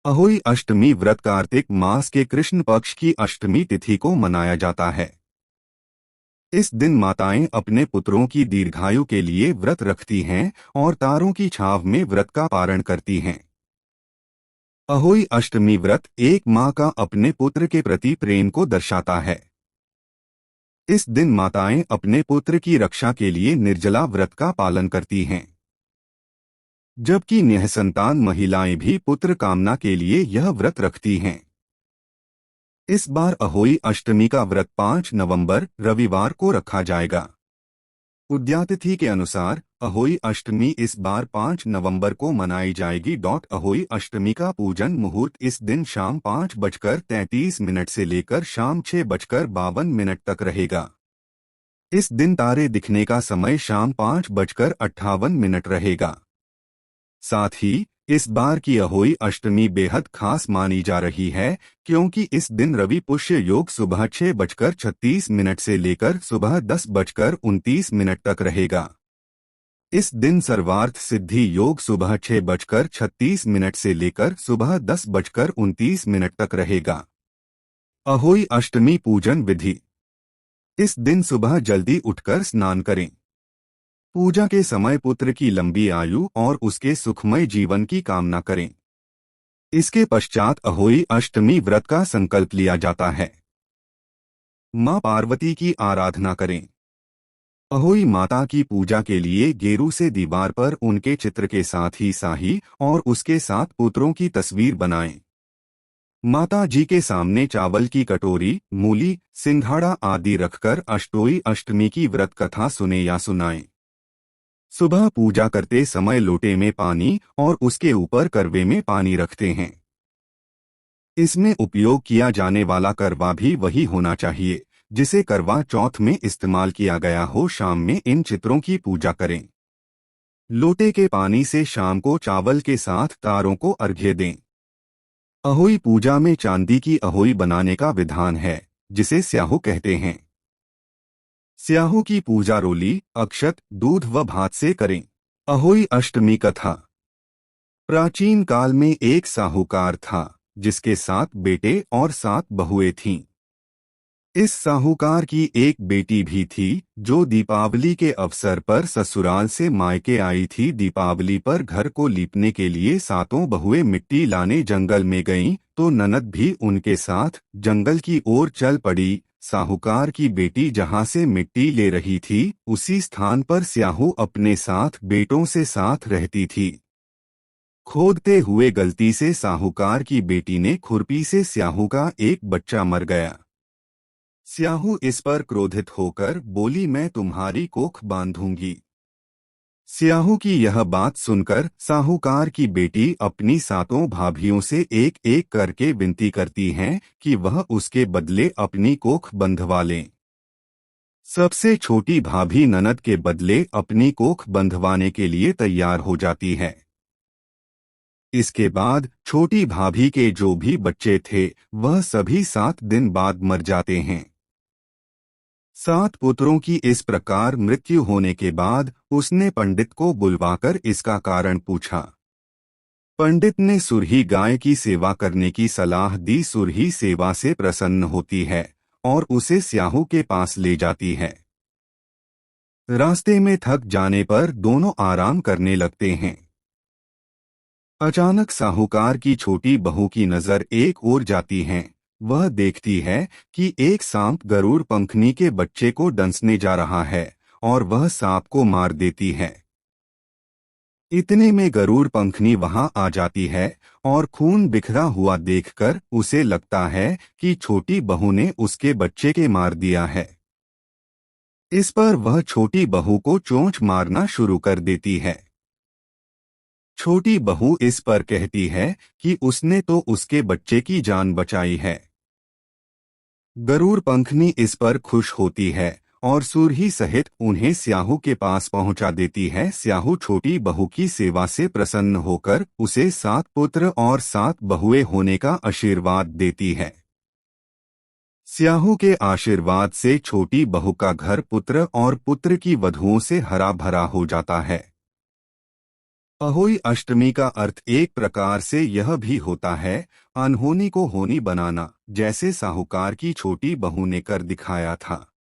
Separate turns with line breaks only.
अहोई अष्टमी व्रत कार्तिक मास के कृष्ण पक्ष की अष्टमी तिथि को मनाया जाता है। इस दिन माताएं अपने पुत्रों की दीर्घायु के लिए व्रत रखती हैं और तारों की छाव में व्रत का पारण करती हैं। अहोई अष्टमी व्रत एक माँ का अपने पुत्र के प्रति प्रेम को दर्शाता है। इस दिन माताएं अपने पुत्र की रक्षा के लिए निर्जला व्रत का पालन करती हैं, जबकि निःसंतान महिलाएं भी पुत्र कामना के लिए यह व्रत रखती हैं। इस बार अहोई अष्टमी का व्रत 5 नवंबर रविवार को रखा जाएगा। उद्यातिथि के अनुसार अहोई अष्टमी इस बार 5 नवंबर को मनाई जाएगी। अहोई अष्टमी का पूजन मुहूर्त इस दिन शाम 5:33 से लेकर शाम 6:52 तक रहेगा। इस दिन तारे दिखने का समय शाम 5:58 रहेगा। साथ ही इस बार की अहोई अष्टमी बेहद खास मानी जा रही है, क्योंकि इस दिन रवि पुष्य योग सुबह 6:36 से लेकर सुबह 10:29 तक रहेगा। इस दिन सर्वार्थ सिद्धि योग सुबह 6:36 से लेकर सुबह 10:29 तक रहेगा। अहोई अष्टमी पूजन विधि। इस दिन सुबह जल्दी उठकर स्नान करें। पूजा के समय पुत्र की लंबी आयु और उसके सुखमय जीवन की कामना करें। इसके पश्चात अहोई अष्टमी व्रत का संकल्प लिया जाता है। मां पार्वती की आराधना करें। अहोई माता की पूजा के लिए गेरू से दीवार पर उनके चित्र के साथ ही साही और उसके 7 पुत्रों की तस्वीर बनाएं। माता जी के सामने चावल की कटोरी, मूली, सिंघाड़ा आदि रखकर अष्टोई अष्टमी की व्रत कथा सुने या सुनाएं। सुबह पूजा करते समय लोटे में पानी और उसके ऊपर करवे में पानी रखते हैं। इसमें उपयोग किया जाने वाला करवा भी वही होना चाहिए जिसे करवा चौथ में इस्तेमाल किया गया हो। शाम में इन चित्रों की पूजा करें। लोटे के पानी से शाम को चावल के साथ तारों को अर्घ्य दें। अहोई पूजा में चांदी की अहोई बनाने का विधान है, जिसे स्याहू कहते हैं। स्याहू की पूजा रोली, अक्षत, दूध व भात से करें। अहोई अष्टमी कथा। प्राचीन काल में एक साहूकार था जिसके 7 बेटे और 7 बहुएं थीं। इस साहूकार की एक बेटी भी थी जो दीपावली के अवसर पर ससुराल से मायके आई थी। दीपावली पर घर को लीपने के लिए 7 बहुएं मिट्टी लाने जंगल में गईं, तो ननद भी उनके साथ जंगल की ओर चल पड़ी। साहूकार की बेटी जहां से मिट्टी ले रही थी, उसी स्थान पर स्याहू अपने 7 बेटों से साथ रहती थी। खोदते हुए गलती से साहूकार की बेटी ने खुरपी से स्याहू का एक बच्चा मर गया। स्याहू इस पर क्रोधित होकर बोली, मैं तुम्हारी कोख बांधूंगी। स्याहू की यह बात सुनकर साहूकार की बेटी अपनी 7 भाभियों से एक एक करके विनती करती हैं कि वह उसके बदले अपनी कोख बंधवा लें। सबसे छोटी भाभी ननद के बदले अपनी कोख बंधवाने के लिए तैयार हो जाती है। इसके बाद छोटी भाभी के जो भी बच्चे थे वह सभी 7 दिन बाद मर जाते हैं। 7 पुत्रों की इस प्रकार मृत्यु होने के बाद उसने पंडित को बुलवाकर इसका कारण पूछा। पंडित ने सुरही गाय की सेवा करने की सलाह दी। सुरही सेवा से प्रसन्न होती है और उसे स्याहू के पास ले जाती है। रास्ते में थक जाने पर दोनों आराम करने लगते हैं। अचानक साहूकार की छोटी बहू की नजर एक ओर जाती है। वह देखती है कि एक सांप गरुड़ पंखनी के बच्चे को डंसने जा रहा है और वह सांप को मार देती है। इतने में गरुड़ पंखनी वहां आ जाती है और खून बिखरा हुआ देखकर उसे लगता है कि छोटी बहू ने उसके बच्चे के मार दिया है। इस पर वह छोटी बहू को चोंच मारना शुरू कर देती है। छोटी बहू इस पर कहती है कि उसने तो उसके बच्चे की जान बचाई है। गरुड़ पंखनी इस पर खुश होती है और सुरही सहित उन्हें स्याहू के पास पहुंचा देती है। स्याहू छोटी बहू की सेवा से प्रसन्न होकर उसे 7 पुत्र और 7 बहुएं होने का आशीर्वाद देती है। स्याहू के आशीर्वाद से छोटी बहू का घर पुत्र और पुत्र की वधुओं से हरा भरा हो जाता है। अहोई अष्टमी का अर्थ एक प्रकार से यह भी होता है अनहोनी को होनी बनाना, जैसे साहूकार की छोटी बहू ने कर दिखाया था।